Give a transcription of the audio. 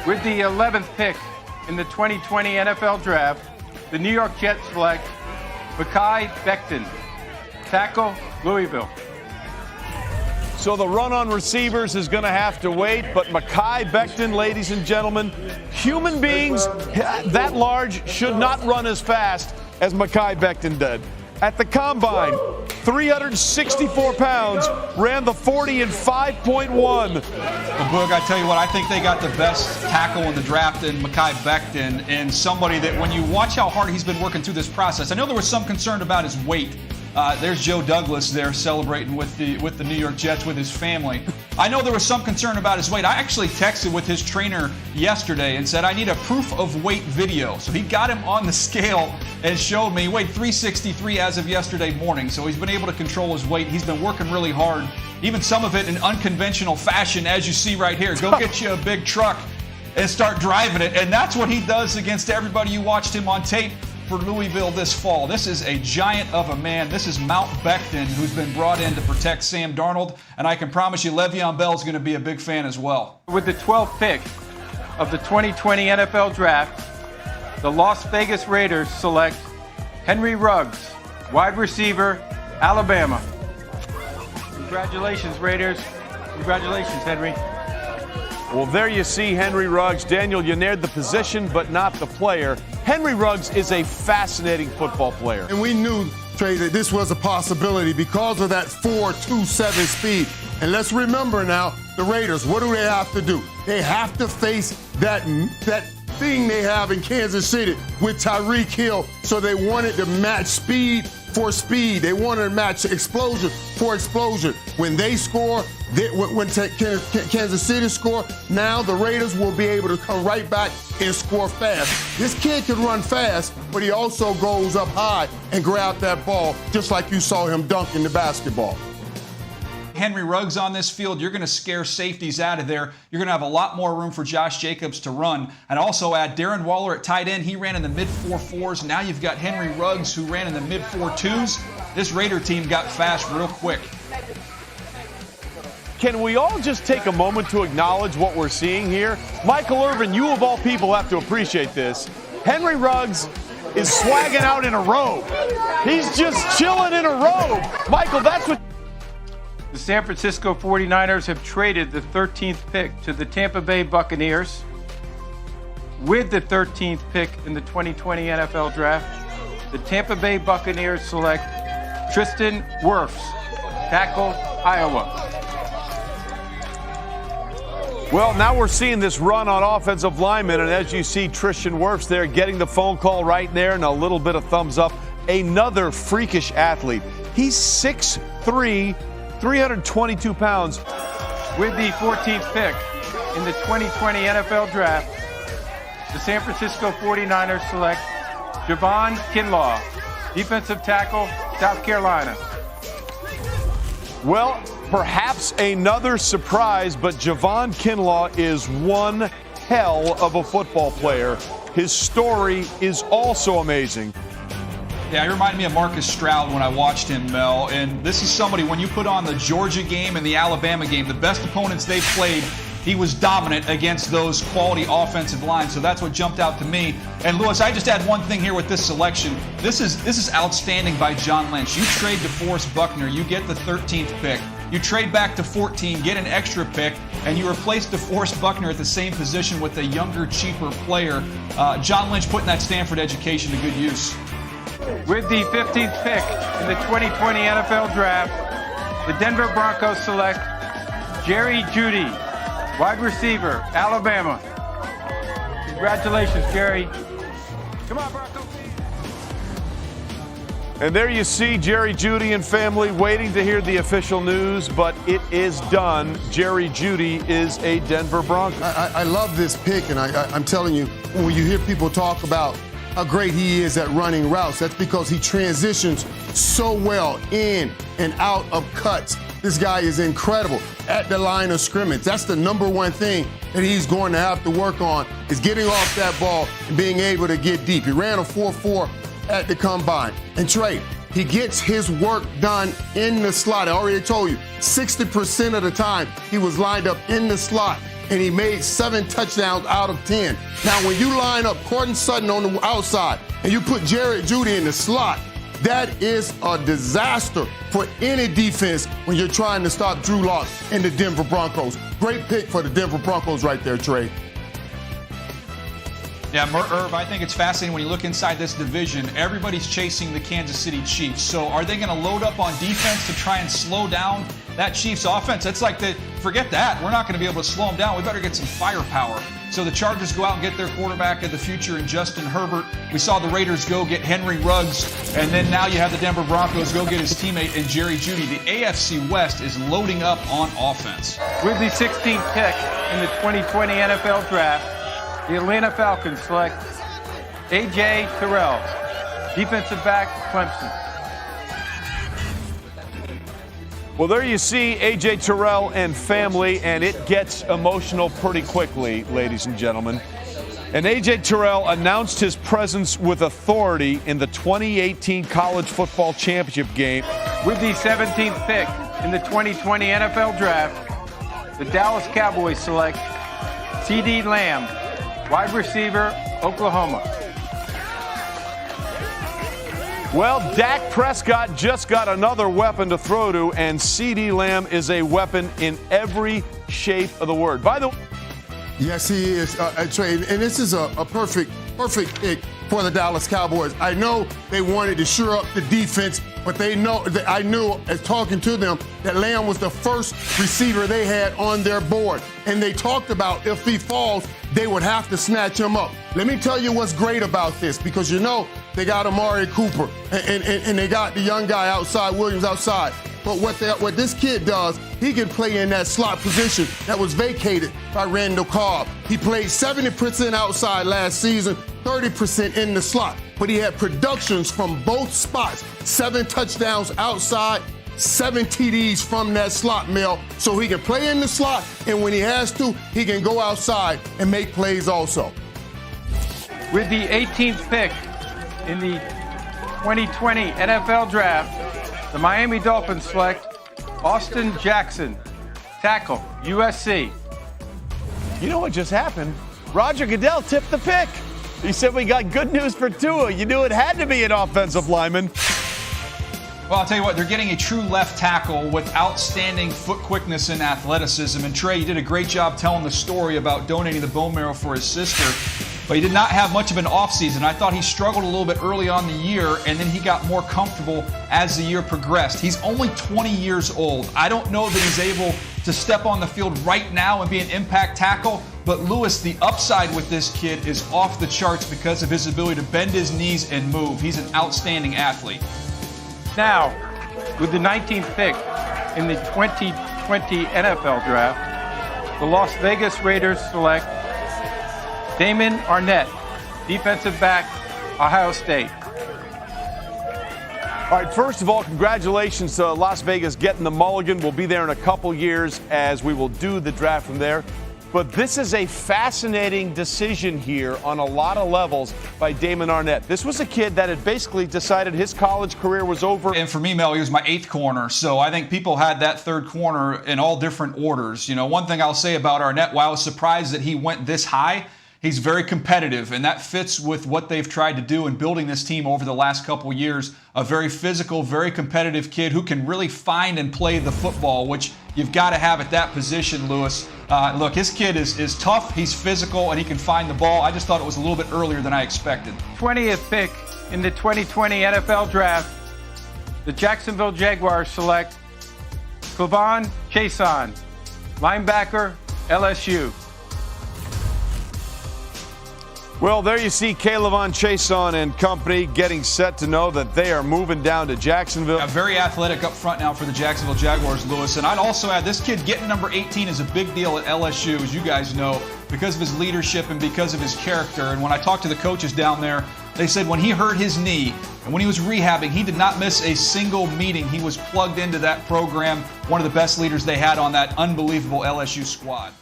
With the 11th pick in the 2020 NFL Draft, the New York Jets select Mekhi Becton, tackle, Louisville. So the run on receivers is going to have to wait, but Mekhi Becton, ladies and gentlemen, human beings that large should not run as fast as Mekhi Becton did. At the Combine, 364 pounds, ran the 40 in 5.1. Well, Boog, I tell you what, I think they got the best tackle in the draft in Mekhi Becton, and somebody that when you watch how hard he's been working through this process, I know there was some concern about his weight. There's Joe Douglas there celebrating with the New York Jets with his family. I know there was some concern about his weight. I actually texted with his trainer yesterday and said, I need a proof of weight video. So he got him on the scale and showed me. He weighed 363 as of yesterday morning. So he's been able to control his weight. He's been working really hard, even some of it in unconventional fashion, as you see right here. Go get you a big truck and start driving it. And that's what he does against everybody you watched him on tape for Louisville this fall. This is a giant of a man. This is Mount Becton, who's been brought in to protect Sam Darnold, and I can promise you Le'Veon Bell is going to be a big fan as well. With the 12th pick of the 2020 NFL Draft, the Las Vegas Raiders select Henry Ruggs, wide receiver, Alabama. Congratulations, Raiders. Congratulations, Henry. Well, there you see Henry Ruggs. Daniel, you nailed the position, but not the player. Henry Ruggs is a fascinating football player. And we knew, Trey, that this was a possibility because of that 4.27 speed. And let's remember now, the Raiders, what do they have to do? They have to face that thing they have in Kansas City with Tyreek Hill. So they wanted to match speed for speed. They wanted to match explosion for explosion. When they score, when Kansas City score, now the Raiders will be able to come right back and score fast. This kid can run fast, but he also goes up high and grab that ball, just like you saw him dunking the basketball. Henry Ruggs on this field, you're going to scare safeties out of there. You're going to have a lot more room for Josh Jacobs to run. And also add Darren Waller at tight end. He ran in the mid-4.4s. Now you've got Henry Ruggs, who ran in the mid-4.2s. This Raider team got fast real quick. Can we all just take a moment to acknowledge what we're seeing here? Michael Irvin, you of all people have to appreciate this. Henry Ruggs is swagging out in a robe. He's just chilling in a robe. Michael, that's what... The San Francisco 49ers have traded the 13th pick to the Tampa Bay Buccaneers. With the 13th pick in the 2020 NFL Draft, the Tampa Bay Buccaneers select Tristan Wirfs, tackle, Iowa. Well, now we're seeing this run on offensive linemen, and as you see, Tristan Wirfs there getting the phone call right there and a little bit of thumbs up. Another freakish athlete. He's 6'3", 322 pounds. With the 14th pick in the 2020 NFL Draft, the San Francisco 49ers select Javon Kinlaw, defensive tackle, South Carolina. Well, perhaps another surprise, but Javon Kinlaw is one hell of a football player. His story is also amazing. Yeah, he reminded me of Marcus Stroud when I watched him, Mel. And this is somebody, when you put on the Georgia game and the Alabama game, the best opponents they played, he was dominant against those quality offensive lines. So that's what jumped out to me. And Lewis, I just add one thing here with this selection. This is outstanding by John Lynch. You trade DeForest Buckner, you get the 13th pick. You trade back to 14, get an extra pick, and you replace DeForest Buckner at the same position with a younger, cheaper player. John Lynch putting that Stanford education to good use. With the 15th pick in the 2020 NFL Draft, the Denver Broncos select Jerry Jeudy, wide receiver, Alabama. Congratulations, Jerry. Come on, Broncos. And there you see Jerry Jeudy and family waiting to hear the official news, but it is done. Jerry Jeudy is a Denver Bronco. I love this pick, and I'm telling you, when you hear people talk about how great he is at running routes, that's because he transitions so well in and out of cuts. This guy is incredible at the line of scrimmage. That's the number one thing that he's going to have to work on, is getting off that ball and being able to get deep. He ran a 4.4 at the Combine. And Trey, he gets his work done in the slot. I already told you, 60% of the time he was lined up in the slot. and he made 7 touchdowns out of 10. Now, when you line up Courtney Sutton on the outside and you put Jared Jeudy in the slot, that is a disaster for any defense when you're trying to stop Drew Lock and the Denver Broncos. Great pick for the Denver Broncos right there, Trey. Yeah, Irv, I think it's fascinating when you look inside this division. Everybody's chasing the Kansas City Chiefs. So are they going to load up on defense to try and slow down that Chiefs offense? It's like, forget that. We're not going to be able to slow them down. We better get some firepower. So the Chargers go out and get their quarterback of the future in Justin Herbert. We saw the Raiders go get Henry Ruggs. And then now you have the Denver Broncos go get his teammate in Jerry Jeudy. The AFC West is loading up on offense. With the 16th pick in the 2020 NFL Draft, the Atlanta Falcons select A.J. Terrell, defensive back, Clemson. Well, there you see A.J. Terrell and family, and it gets emotional pretty quickly, ladies and gentlemen. And A.J. Terrell announced his presence with authority in the 2018 College Football Championship game. With the 17th pick in the 2020 NFL Draft, the Dallas Cowboys select C.D. Lamb, wide receiver, Oklahoma. Well, Dak Prescott just got another weapon to throw to, and C.D. Lamb is a weapon in every shape of the word. By the way, yes, he is, Trey, and this is a perfect pick for the Dallas Cowboys. I know they wanted to shore up the defense, but I knew as talking to them that Lamb was the first receiver they had on their board. And they talked about if he falls, they would have to snatch him up. Let me tell you what's great about this, because they got Amari Cooper and they got the young guy outside, Williams outside. But what this kid does, he can play in that slot position that was vacated by Randall Cobb. He played 70% outside last season, 30% in the slot. But he had productions from both spots, 7 touchdowns outside, 7 TDs from that slot, Mel. So he can play in the slot, and when he has to, he can go outside and make plays also. With the 18th pick in the 2020 NFL Draft, the Miami Dolphins select Austin Jackson, tackle, USC. you know what just happened? Roger Goodell tipped the pick. He said we got good news for Tua. You knew it had to be an offensive lineman. Well, I'll tell you what, they're getting a true left tackle with outstanding foot quickness and athleticism. And Trey, you did a great job telling the story about donating the bone marrow for his sister. But he did not have much of an offseason. I thought he struggled a little bit early on the year, and then he got more comfortable as the year progressed. He's only 20 years old. I don't know that he's able to step on the field right now and be an impact tackle, but Lewis, the upside with this kid is off the charts because of his ability to bend his knees and move. He's an outstanding athlete. Now, with the 19th pick in the 2020 NFL Draft, the Las Vegas Raiders select Damon Arnett, defensive back, Ohio State. All right, first of all, congratulations to Las Vegas getting the mulligan. We'll be there in a couple years as we will do the draft from there. But this is a fascinating decision here on a lot of levels by Damon Arnett. This was a kid that had basically decided his college career was over. And for me, Mel, he was my 8th corner. So I think people had that 3rd corner in all different orders. You know, one thing I'll say about Arnett, while I was surprised that he went this high, he's very competitive, and that fits with what they've tried to do in building this team over the last couple years. A very physical, very competitive kid who can really find and play the football, which you've got to have at that position, Lewis. Look, his kid is tough, he's physical, and he can find the ball. I just thought it was a little bit earlier than I expected. 20th pick in the 2020 NFL Draft, the Jacksonville Jaguars select Clavon Chason, linebacker, LSU. Well, there you see K'Lavon Chason and company getting set to know that they are moving down to Jacksonville. Yeah, very athletic up front now for the Jacksonville Jaguars, Lewis. And I'd also add this kid getting number 18 is a big deal at LSU, as you guys know, because of his leadership and because of his character. And when I talked to the coaches down there, they said when he hurt his knee and when he was rehabbing, he did not miss a single meeting. He was plugged into that program, one of the best leaders they had on that unbelievable LSU squad.